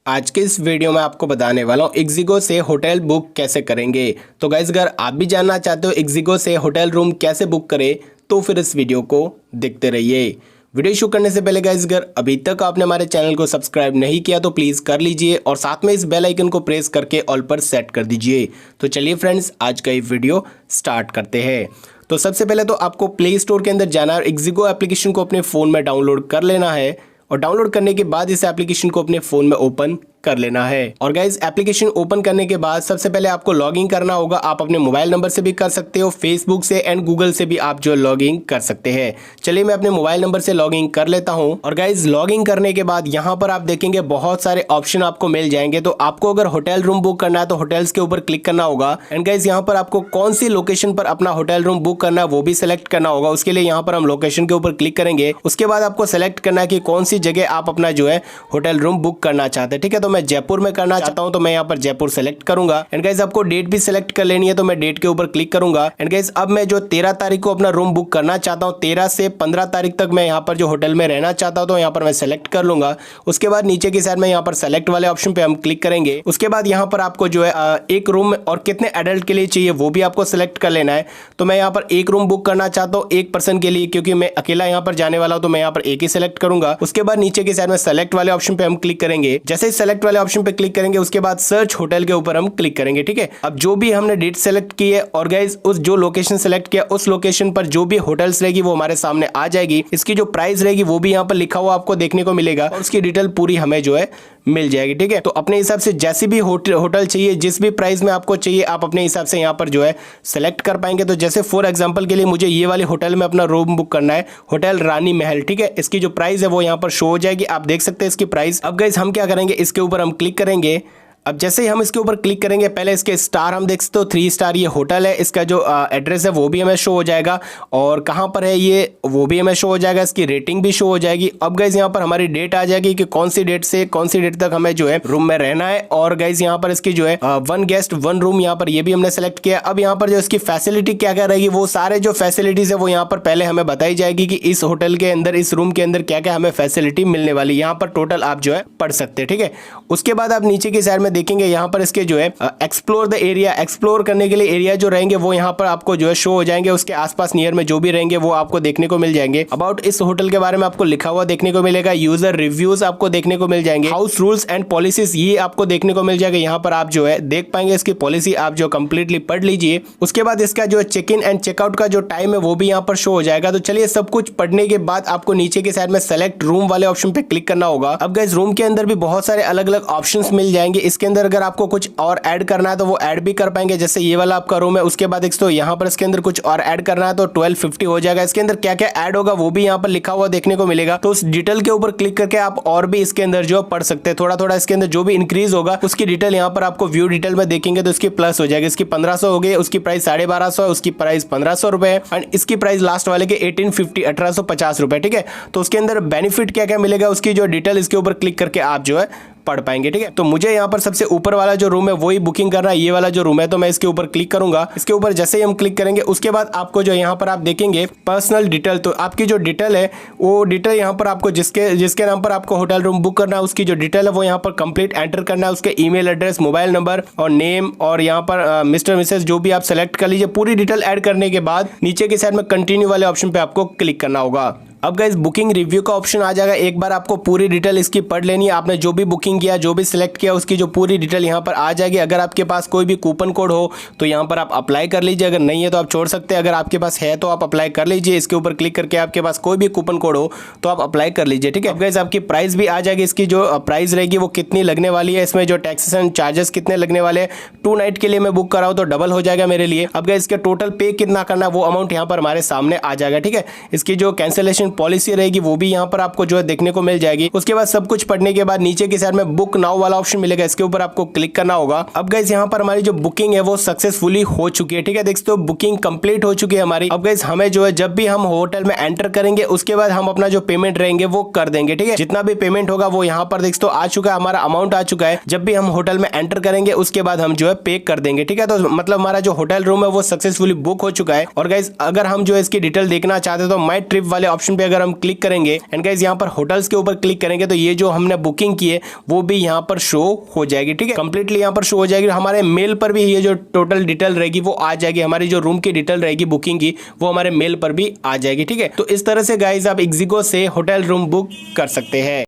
आज के इस वीडियो में आपको बताने वाला हूँ इक्जिगो से होटल बुक कैसे करेंगे। तो गाइस अगर आप भी जानना चाहते हो इक्जिगो से होटल रूम कैसे बुक करें तो फिर इस वीडियो को देखते रहिए। वीडियो शुरू करने से पहले गाइस अगर अभी तक आपने हमारे चैनल को सब्सक्राइब नहीं किया तो प्लीज़ कर लीजिए और साथ में इस बेल आइकन को प्रेस करके ऑल पर सेट कर दीजिए। तो चलिए फ्रेंड्स आज का ये वीडियो स्टार्ट करते हैं। तो सबसे पहले तो आपको प्ले स्टोर के अंदर जाना है और इक्जिगो एप्लीकेशन को अपने फ़ोन में डाउनलोड कर लेना है और डाउनलोड करने के बाद इस एप्लीकेशन को अपने फ़ोन में ओपन कर लेना है। और गाइज एप्लीकेशन ओपन करने के बाद सबसे पहले आपको लॉगिन करना होगा। आप अपने मोबाइल नंबर से भी कर सकते हो, फेसबुक से एंड गूगल से भी आप जो लॉगिन कर सकते हैं। चलिए मैं अपने मोबाइल नंबर से लॉगिन कर लेता हूं। और गाइज लॉगिन करने के बाद यहां पर आप देखेंगे बहुत सारे ऑप्शन आपको मिल जाएंगे। तो आपको अगर होटल रूम बुक करना है तो होटल्स के ऊपर क्लिक करना होगा। एंड गाइज यहाँ पर आपको कौन सी लोकेशन पर अपना होटल रूम बुक करना है वो भी सिलेक्ट करना होगा। उसके लिए यहाँ पर हम लोकेशन के ऊपर क्लिक करेंगे। उसके बाद आपको सेलेक्ट करना है कि कौन सी जगह आप अपना जो है होटल रूम बुक करना चाहते हैं। ठीक है, तो मैं जयपुर में करना चाहता हूं तो मैं यहाँ पर जयपुर सेलेक्ट करूंगा। एंड गाइस आपको डेट भी सिलेक्ट कर लेनी है तो मैं डेट के ऊपर क्लिक करूंगा। एंड गाइस अब मैं जो 13 तारीख को अपना रूम बुक करना चाहता हूं, 13 से 15 तारीख तक मैं यहाँ पर जो होटल में रहना चाहता हूं तो यहाँ पर मैं सेलेक्ट कर लूंगा। उसके बाद नीचे की साइड में यहाँ पर सेलेक्ट वाले ऑप्शन पे हम क्लिक करेंगे। उसके बाद यहाँ पर आपको जो है एक रूम और कितने एडल्ट के लिए चाहिए वो भी आपको सेलेक्ट कर लेना है। तो मैं यहाँ पर एक रूम बुक करना चाहता हूँ एक पर्सन के लिए, क्योंकि मैं अकेला यहाँ पर जाने वाला हूँ तो मैं यहाँ पर एक ही सेलेक्ट करूंगा। उसके बाद नीचे की साइड में सेलेक्ट वाले ऑप्शन पे हम क्लिक करेंगे। जैसे ही सेलेक्ट वाले ऑप्शन पे क्लिक करेंगे उसके बाद सर्च होटल के ऊपर हम क्लिक करेंगे। ठीक है, अब जो भी हमने डेट सेलेक्ट की है और गाइस उस जो लोकेशन सेलेक्ट किया उस लोकेशन पर जो भी होटल्स रहेगी वो हमारे सामने आ जाएगी। इसकी जो प्राइस रहेगी वो भी यहाँ पर लिखा हुआ आपको देखने को मिलेगा और उसकी डिटेल पूरी हमें जो है मिल जाएगी। ठीक है, तो अपने हिसाब से जैसी भी होटल चाहिए, जिस भी प्राइस में आपको चाहिए, आप अपने हिसाब से यहाँ पर जो है सेलेक्ट कर पाएंगे। तो जैसे फॉर एग्जांपल के लिए मुझे ये वाली होटल में अपना रूम बुक करना है, होटल रानी महल। ठीक है, इसकी जो प्राइस है वो यहाँ पर शो हो जाएगी, आप देख सकते हैं इसकी प्राइस। अब गाइस हम क्या करेंगे, इसके ऊपर हम क्लिक करेंगे। अब जैसे ही हम इसके ऊपर क्लिक करेंगे पहले इसके स्टार हम देख सकते हो 3 स्टार ये होटल है। इसका जो एड्रेस है वो भी हमें शो हो जाएगा और कहाँ पर है ये वो भी हमें शो हो जाएगा। इसकी रेटिंग भी शो हो जाएगी। अब गाइज यहाँ पर हमारी डेट आ जाएगी कि कौन सी डेट से कौन सी डेट तक हमें जो है रूम में रहना है। और गाइज यहाँ पर इसकी जो है 1 गेस्ट 1 रूम यहाँ पर ये भी हमने सेलेक्ट किया। अब यहाँ पर जो इसकी फैसिलिटी क्या क्या रहेगी वो सारे जो फैसिलिटीज है वो यहाँ पर पहले हमें बताई जाएगी कि इस होटल के अंदर इस रूम के अंदर क्या क्या हमें फैसिलिटी मिलने वाली। यहाँ पर टोटल आप जो है पढ़ सकते हैं। ठीक है, उसके बाद आप नीचे की साइड में देखेंगे यहाँ पर के जो है एक्सप्लोर द एरिया, एक्सप्लोर करने के लिए एरिया जो रहेंगे वो यहाँ पर आपको जो है शो हो जाएंगे। उसके आसपास नियर में जो भी रहेंगे वो आपको देखने को मिल जाएंगे। अबाउट इस होटल के बारे में आपको लिखा हुआ देखने को मिलेगा। यूजर रिव्यूज आपको देखने को मिल जाएंगे। हाउस रूल्स एंड पॉलिसीज ये आपको देखने को मिल जाएगा। यहाँ पर आप जो है देख पाएंगे इसकी पॉलिसी, आप जो कंप्लीटली पढ़ लीजिए। उसके बाद इसका जो चेक इन एंड चेकआउट का जो टाइम है वो भी यहाँ पर शो हो जाएगा। तो चलिए सब कुछ पढ़ने के बाद आपको नीचे की साइड में सेलेक्ट रूम वाले ऑप्शन पे क्लिक करना होगा। अब गाइस रूम के अंदर भी बहुत सारे अलग अलग ऑप्शंस मिल जाएंगे। इसके अंदर अगर आपको कुछ और ऐड करना है तो वो ऐड भी कर पाएंगे। जैसे ये वाला आपका रूम है, उसके बाद एक तो यहाँ पर इसके अंदर कुछ और ऐड करना है तो 1250 हो जाएगा। इसके अंदर क्या क्या ऐड होगा वो भी यहाँ पर लिखा हुआ देखने को मिलेगा। तो उस डिटेल के ऊपर क्लिक करके आप और भी इसके अंदर जो पढ़ सकते हैं। थोड़ा थोड़ा इसके अंदर जो भी इंक्रीज होगा उसकी डिटेल यहाँ पर आपको व्यू डिटेल में देखेंगे तो इसकी प्लस हो जाएगी। इसकी 1500 हो गई, उसकी प्राइस 1250 है, उसकी प्राइस 1500 रुपए है एंड इसकी प्राइस लास्ट वाले के 1850 रुपए। ठीक है, तो उसके अंदर बेनिफिट क्या क्या मिलेगा उसकी जो डिटेल इसके ऊपर क्लिक करके आप जो है पढ़ पाएंगे। ठीक है, तो मुझे यहाँ पर सबसे ऊपर वाला जो रूम है वही बुकिंग करना है, ये वाला जो रूम है, तो मैं इसके ऊपर क्लिक करूंगा। इसके ऊपर जैसे ही हम क्लिक करेंगे उसके बाद आपको जो यहाँ पर आप देखेंगे पर्सनल डिटेल, तो आपकी जो डिटेल है वो डिटेल यहाँ पर आपको जिसके नाम पर आपको होटल रूम बुक करना है उसकी जो डिटेल है वो यहाँ पर कंप्लीट एंटर करना है। उसके ईमेल एड्रेस, मोबाइल नंबर और नेम और यहाँ पर मिस्टर मिसेस जो भी आप सेलेक्ट कर लीजिए। पूरी डिटेल ऐड करने के बाद नीचे की साइड में कंटिन्यू वाले ऑप्शन पे आपको क्लिक करना होगा। अब गाइस बुकिंग रिव्यू का ऑप्शन आ जाएगा। एक बार आपको पूरी डिटेल इसकी पढ़ लेनी है। आपने जो भी बुकिंग किया, जो भी सिलेक्ट किया उसकी जो पूरी डिटेल यहाँ पर आ जाएगी। अगर आपके पास कोई भी कूपन कोड हो तो यहाँ पर आप अप्लाई कर लीजिए, अगर नहीं है तो आप छोड़ सकते हैं। अगर आपके पास है तो आप अप्लाई कर लीजिए। इसके ऊपर क्लिक करके आपके पास कोई भी कूपन कोड हो तो आप अप्लाई कर लीजिए। ठीक है, अब गाइस आपकी प्राइस भी आ जाएगी। इसकी जो प्राइस रहेगी वो कितनी लगने वाली है, इसमें जो टैक्सेस एंड चार्जेस कितने लगने वाले हैं। 2 नाइट के लिए मैं बुक कराऊँ तो डबल हो जाएगा मेरे लिए। अब गाइस इसके टोटल पे कितना करना है वो अमाउंट यहाँ पर हमारे सामने आ जाएगा। ठीक है, इसकी जो कैंसिलेशन पॉलिसी रहेगी वो भी यहाँ पर आपको जो है देखने को मिल जाएगी। उसके बाद सब कुछ पढ़ने के बाद नीचे की साइड में बुक नाउ वाला ऑप्शन मिलेगा, इसके ऊपर आपको क्लिक करना होगा। अब गाइस यहाँ पर हमारी जो बुकिंग है वो सक्सेसफुली हो चुकी है। ठीक है, देखते हो बुकिंग कंप्लीट हो चुकी है हमारी। अब गाइस हमें जो है जब भी हम होटल में एंटर करेंगे उसके बाद हम अपना जो पेमेंट रहेंगे वो कर देंगे। ठीक है, जितना भी पेमेंट होगा वो यहाँ पर देखते हो आ चुका है, हमारा अमाउंट आ चुका है। जब भी हम होटल में एंटर करेंगे उसके बाद हम जो है पे कर देंगे। ठीक है, तो मतलब हमारा जो होटल रूम है वो सक्सेसफुली बुक हो चुका है। और गाइस अगर हम जो है इसकी डिटेल देखना चाहते हैं तो माई ट्रिप वाले ऑप्शन पे अगर हम क्लिक करेंगे एंड गाइस यहाँ पर होटल्स के ऊपर क्लिक करेंगे तो ये जो हमने बुकिंग की है वो भी यहाँ पर शो हो जाएगी। ठीक है, कंप्लीटली यहाँ पर शो हो जाएगी। हमारे मेल पर भी ये जो टोटल डिटेल रहेगी वो आ जाएगी, हमारी जो रूम की डिटेल रहेगी बुकिंग की वो हमारे मेल पर भी आ जाएगी। ठीक है, तो इस तरह से गाइस आप ixigo से होटल रूम बुक कर सकते हैं।